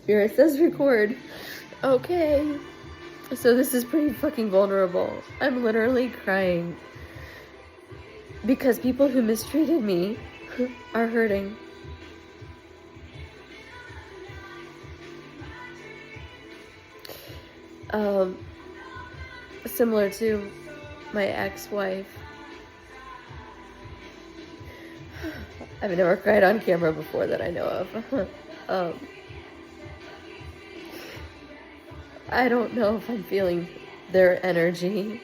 Spirit says record. Okay. So this is pretty fucking vulnerable. I'm literally crying. Because people who mistreated me are hurting. Similar to my ex-wife. I've never cried on camera before that I know of. I don't know if I'm feeling their energy.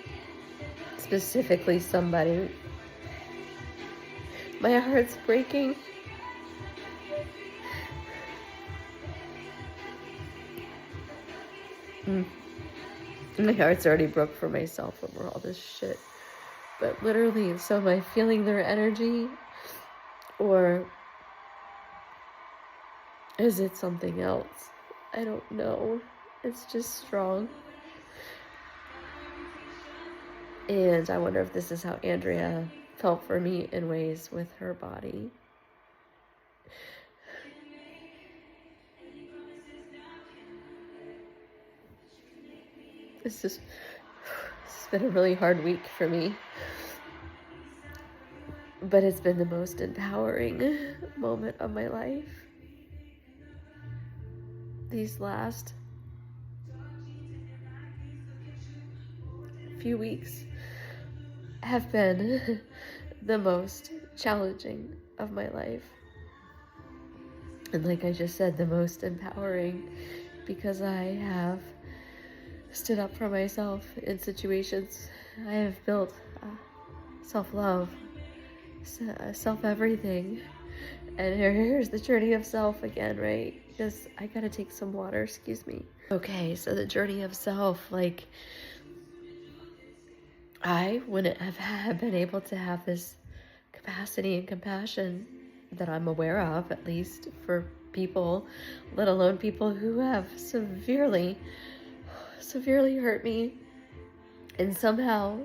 Specifically somebody. My heart's breaking. My heart's already broke for myself over all this shit. But literally, so am I feeling their energy? Or is it something else? I don't know. It's just strong. And I wonder if this is how Andrea felt for me in ways with her body. It's been a really hard week for me. But it's been the most empowering moment of my life. These last few weeks have been the most challenging of my life. And like I just said, the most empowering, because I have stood up for myself in situations. I have built self-love, self-everything. And here's the journey of self again, right? Because I gotta take some water, excuse me. Okay, so the journey of self, like, I wouldn't have been able to have this capacity and compassion that I'm aware of, at least for people, let alone people who have severely hurt me, and somehow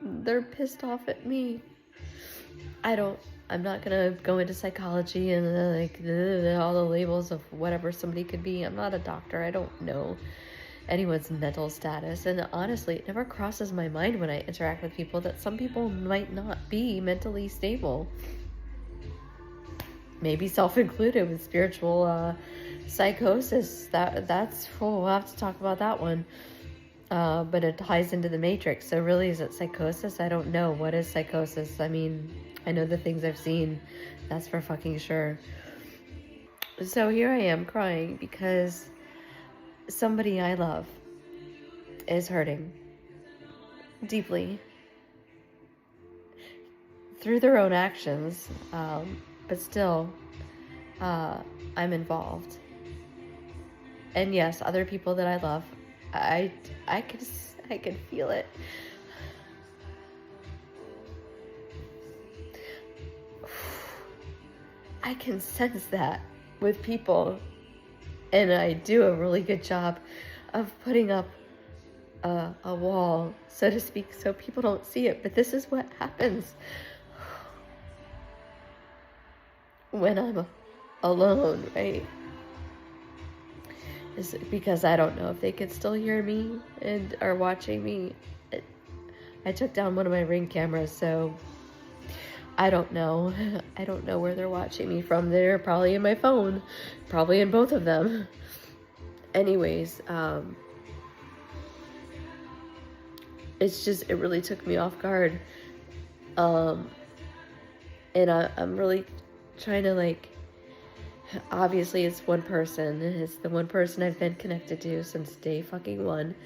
they're pissed off at me. I'm not gonna go into psychology and all the labels of whatever somebody could be. I'm not a doctor. I don't know anyone's mental status, and honestly, it never crosses my mind when I interact with people that some people might not be mentally stable. Maybe self-included with spiritual psychosis. That's we'll have to talk about that one. But it ties into the matrix. So really, is it psychosis? I don't know. What is psychosis? I mean, I know the things I've seen. That's for fucking sure. So here I am crying because somebody I love is hurting deeply through their own actions. But still, I'm involved. And yes, other people that I love, I can feel it. I can sense that with people, and I do a really good job of putting up a wall, so to speak, so people don't see it. But this is what happens when I'm alone, right? Is because I don't know if they could still hear me and are watching me. I took down one of my Ring cameras, so I don't know. I don't know where they're watching me from. They're probably in my phone, probably in both of them. Anyways, it's just, it really took me off guard. And I'm really trying to, like, obviously it's one person. It's the one person I've been connected to since day fucking one.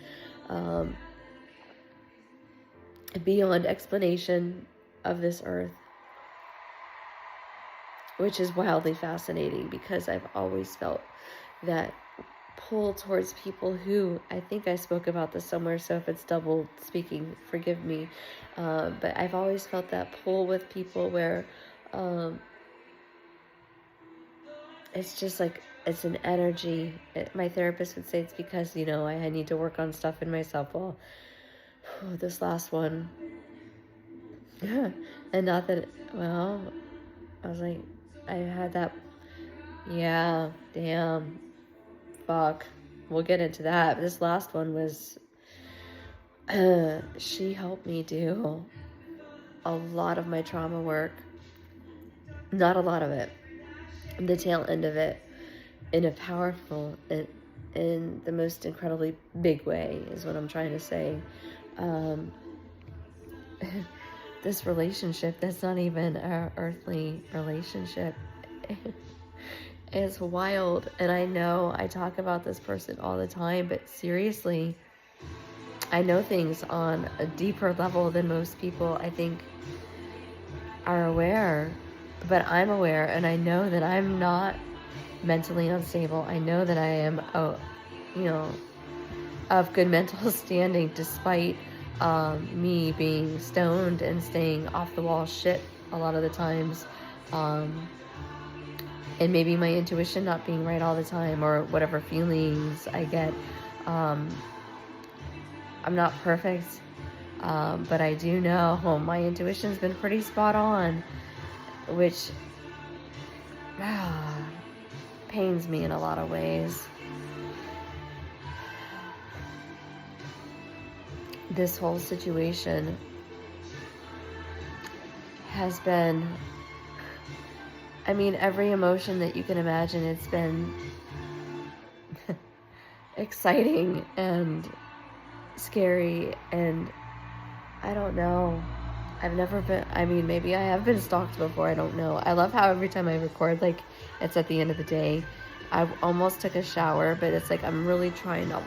Beyond explanation of this earth. Which is wildly fascinating, because I've always felt that pull towards people who, I think I spoke about this somewhere, so if it's double speaking, forgive me. But I've always felt that pull with people where it's just like, it's an energy. My therapist would say it's because, you know, I need to work on stuff in myself. Well, this last one, and not that, well, I was like, I had that Yeah, damn. Fuck. We'll get into that. This last one was, she helped me do a lot of my trauma work. Not a lot of it. The tail end of it, in a powerful, in the most incredibly big way, is what I'm trying to say. Um, this relationship that's not even an earthly relationship is wild. And I know I talk about this person all the time, but seriously, I know things on a deeper level than most people, I think, are aware. But I'm aware, and I know that I'm not mentally unstable. I know that I am, of good mental standing, despite me being stoned and staying off the wall shit a lot of the times, and maybe my intuition not being right all the time, or whatever feelings I get. I'm not perfect, but I do know my intuition's been pretty spot on, which pains me in a lot of ways. This whole situation has been, I mean, every emotion that you can imagine. It's been exciting and scary, and I don't know. I've never been, I mean, maybe I have been stalked before, I don't know. I love how every time I record, like, it's at the end of the day. I almost took a shower, but it's like I'm really trying to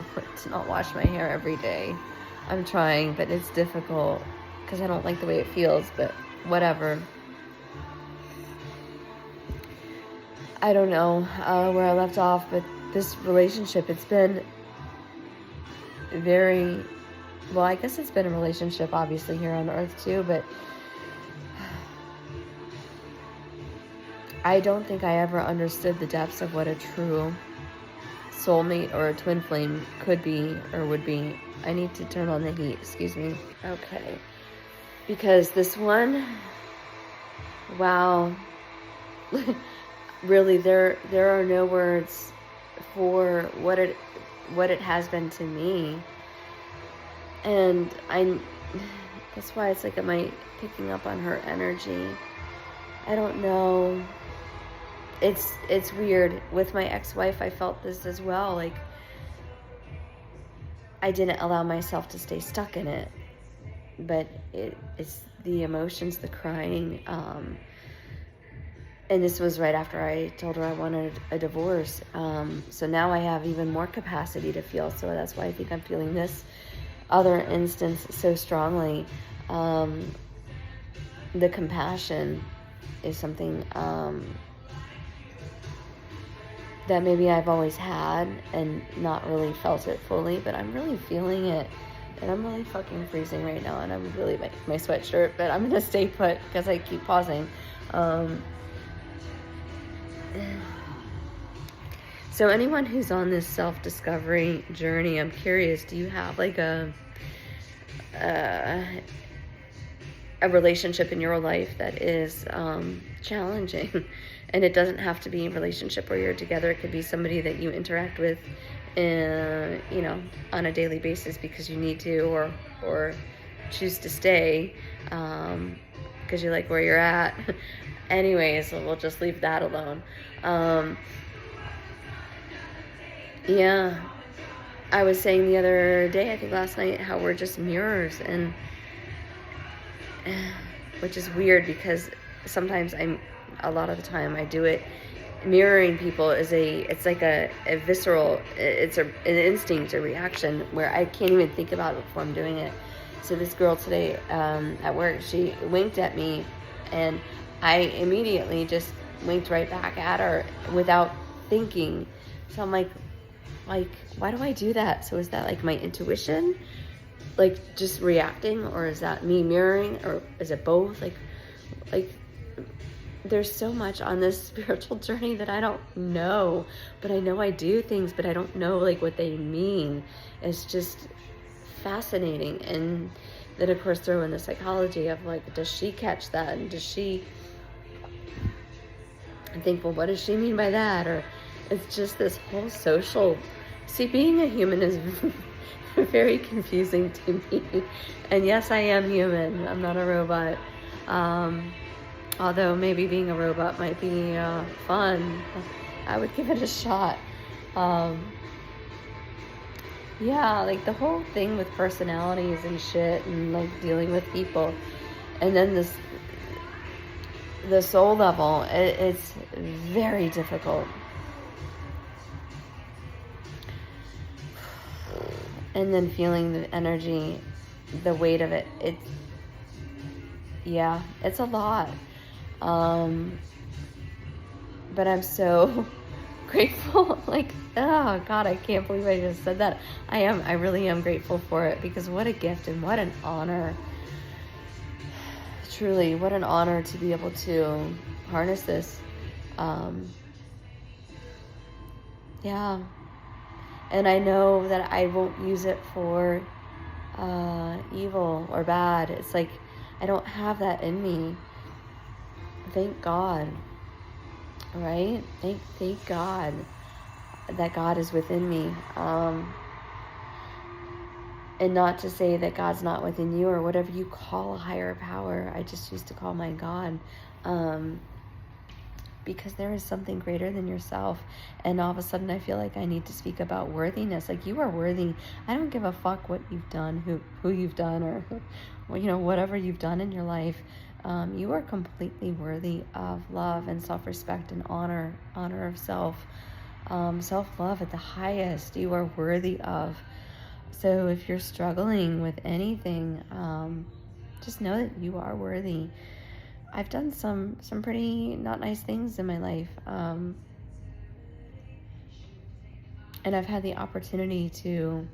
not wash my hair every day. I'm trying, but it's difficult because I don't like the way it feels, but whatever. I don't know where I left off, but this relationship, it's been very, well, I guess it's been a relationship obviously here on Earth too, but I don't think I ever understood the depths of what a true soulmate or a twin flame could be or would be. I need to turn on the heat, excuse me. Okay. Because this one, wow. Really, there are no words for what it has been to me. And that's why it's like, am I picking up on her energy? I don't know. It's weird. With my ex-wife, I felt this as well. Like, I didn't allow myself to stay stuck in it. But it's the emotions, the crying. And this was right after I told her I wanted a divorce. So now I have even more capacity to feel. So that's why I think I'm feeling this other instance so strongly. The compassion is something that maybe I've always had and not really felt it fully, but I'm really feeling it. And I'm really fucking freezing right now, and I'm really my sweatshirt, but I'm gonna stay put because I keep pausing. So anyone who's on this self-discovery journey, I'm curious, do you have like a relationship in your life that is challenging? And it doesn't have to be a relationship where you're together. It could be somebody that you interact with on a daily basis because you need to, or choose to stay because you like where you're at. Anyways, we'll just leave that alone. Yeah, I was saying the other day, I think last night, how we're just mirrors, and which is weird because sometimes a lot of the time I do it. Mirroring people it's like a visceral, it's an instinct, a reaction where I can't even think about it before I'm doing it. So this girl today at work, she winked at me, and I immediately just winked right back at her without thinking. So I'm like, why do I do that? So is that like my intuition, like just reacting, or is that me mirroring, or is it both? Like there's so much on this spiritual journey that I don't know, but I know I do things, but I don't know like what they mean. It's just fascinating. And then of course throw in the psychology of like, does she catch that, and does she and think, well, what does she mean by that? Or it's just this whole social. See, being a human is very confusing to me. And yes, I am human. I'm not a robot. Although maybe being a robot might be fun. I would give it a shot. Yeah, like the whole thing with personalities and shit and like dealing with people. And then the soul level, it's very difficult. And then feeling the energy, the weight of it, it's a lot. But I'm so grateful. Like, oh God, I can't believe I just said that. I really am grateful for it, because what a gift and what an honor. Truly, what an honor to be able to harness this. Yeah. And I know that I won't use it for evil or bad. It's like I don't have that in me. Thank God. Right? Thank God that God is within me. And not to say that God's not within you, or whatever you call a higher power. I just used to call mine God. Because there is something greater than yourself. And all of a sudden I feel like I need to speak about worthiness. Like, you are worthy. I don't give a fuck what you've done, who you've done, or whatever you've done in your life. You are completely worthy of love and self-respect and honor of self. Self-love at the highest, you are worthy of. So if you're struggling with anything, just know that you are worthy. I've done some pretty not nice things in my life. And I've had the opportunity to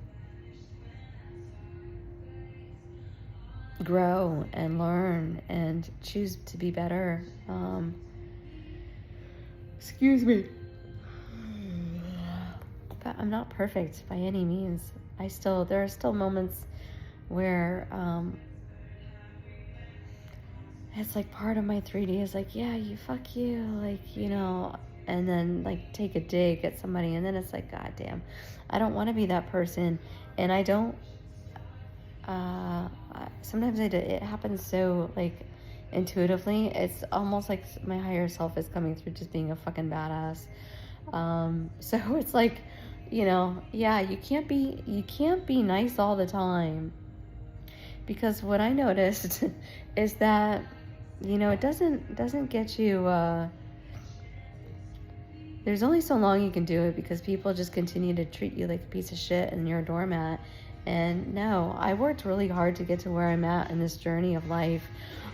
grow and learn and choose to be better. Excuse me. But I'm not perfect by any means. There are still moments where, it's like part of my 3D is like, yeah, fuck you, like, and then like take a dig at somebody, and then it's like, God damn, I don't want to be that person. And I don't, sometimes it happens so like intuitively. It's almost like my higher self is coming through just being a fucking badass. So it's like, yeah, you can't be nice all the time. Because what I noticed is that, it doesn't get you, there's only so long you can do it, because people just continue to treat you like a piece of shit and you're a doormat. And no, I worked really hard to get to where I'm at in this journey of life.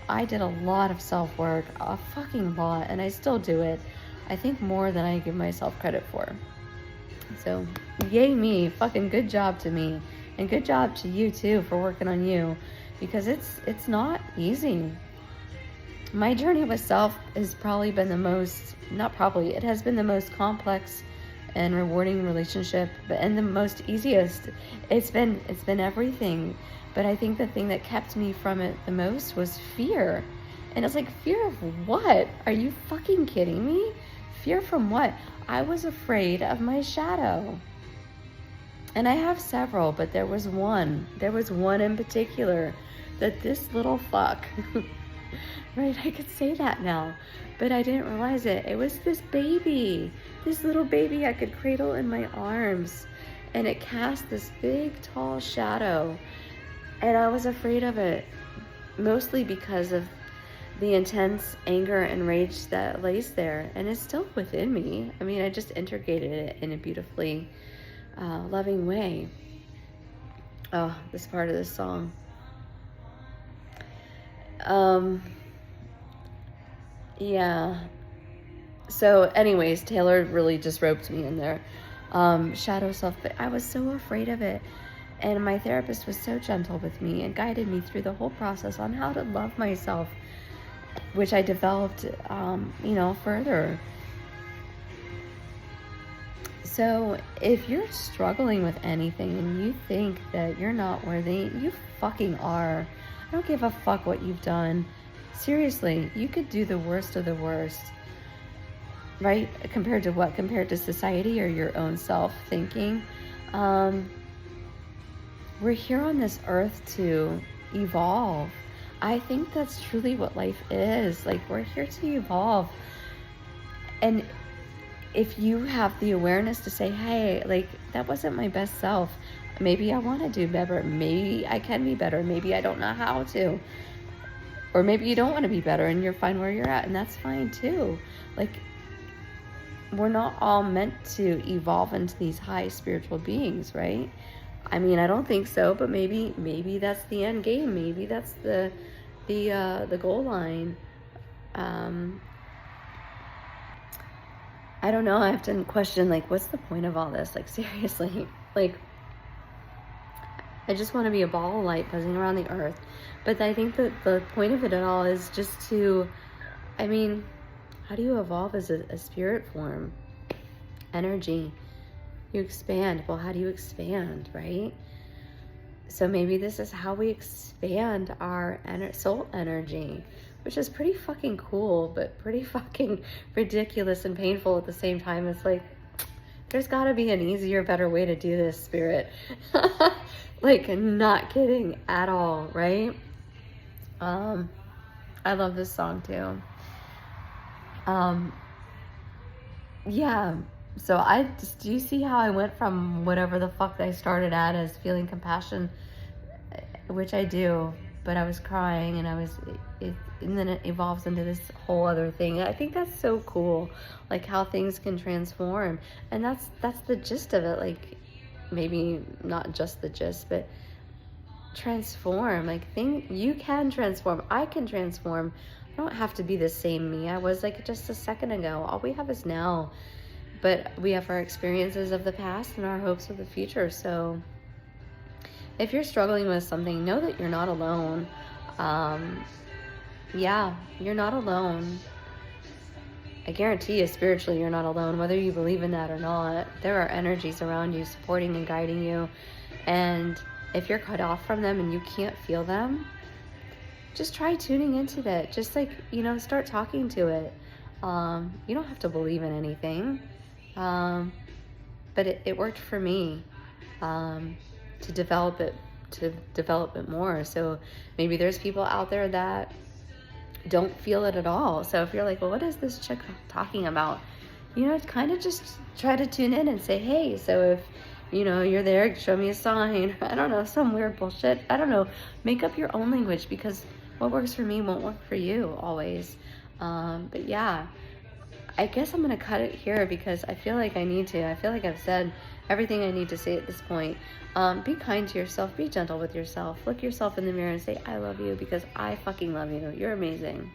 I did a lot of self-work, a fucking lot, and I still do it. I think more than I give myself credit for. So, yay me, fucking good job to me. And good job to you too for working on you, because it's not easy. My journey with self has probably been it has been the most complex and rewarding relationship, and the most easiest. It's been everything. But I think the thing that kept me from it the most was fear. And it's like, fear of what? Are you fucking kidding me? Fear from what? I was afraid of my shadow. And I have several, but there was one in particular that this little fuck, right? I could say that now, but I didn't realize it. It was this little baby I could cradle in my arms, and it cast this big, tall shadow, and I was afraid of it, mostly because of the intense anger and rage that lays there, and it's still within me. I mean, I just integrated it in a beautifully loving way. Oh, this part of this song. Yeah. So anyways, Taylor really just roped me in there. Shadow self, but I was so afraid of it. And my therapist was so gentle with me and guided me through the whole process on how to love myself, which I developed, further. So if you're struggling with anything and you think that you're not worthy, you fucking are. I don't give a fuck what you've done. Seriously, you could do the worst of the worst. right? Compared to what? Compared to society or your own self thinking. Um, we're here on this earth to evolve. I think that's truly what life is. Like, we're here to evolve. And if you have the awareness to say, hey, like, that wasn't my best self. Maybe I want to do better. Maybe I can be better. Maybe I don't know how to. Or maybe you don't want to be better and you're fine where you're at. And that's fine too. Like, we're not all meant to evolve into these high spiritual beings, right? I mean, I don't think so, but maybe that's the end game. Maybe that's the goal line. I don't know. I have to question, like, what's the point of all this? Like, seriously, like, I just want to be a ball of light buzzing around the earth. But I think that the point of it all is just to, I mean, how do you evolve as a spirit form? Energy. You expand. Well, how do you expand, right? So maybe this is how we expand our soul energy, which is pretty fucking cool, but pretty fucking ridiculous and painful at the same time. It's like, there's got to be an easier, better way to do this, spirit. Like, not kidding at all, right? I love this song too. Yeah. So do you see how I went from whatever the fuck I started at as feeling compassion, which I do, but I was crying and and then it evolves into this whole other thing. I think that's so cool, like how things can transform. And that's the gist of it. Like, maybe not just the gist, but transform. Like, you can transform. I can transform. I don't have to be the same me I was like just a second ago. All we have is now. But we have our experiences of the past and our hopes of the future. So if you're struggling with something, know that you're not alone. Yeah, you're not alone. I guarantee you, spiritually, you're not alone, whether you believe in that or not. There are energies around you supporting and guiding you. And if you're cut off from them and you can't feel them, just try tuning into that. Just like, start talking to it. You don't have to believe in anything. But it worked for me, to develop it more. So maybe there's people out there that don't feel it at all. So if you're like, well, what is this chick talking about? Kind of just try to tune in and say, hey, so if, you're there, show me a sign. I don't know, some weird bullshit. I don't know. Make up your own language, because what works for me won't work for you always. But yeah, I guess I'm going to cut it here because I feel like I need to. I feel like I've said everything I need to say at this point. Be kind to yourself. Be gentle with yourself. Look yourself in the mirror and say, I love you, because I fucking love you. You're amazing.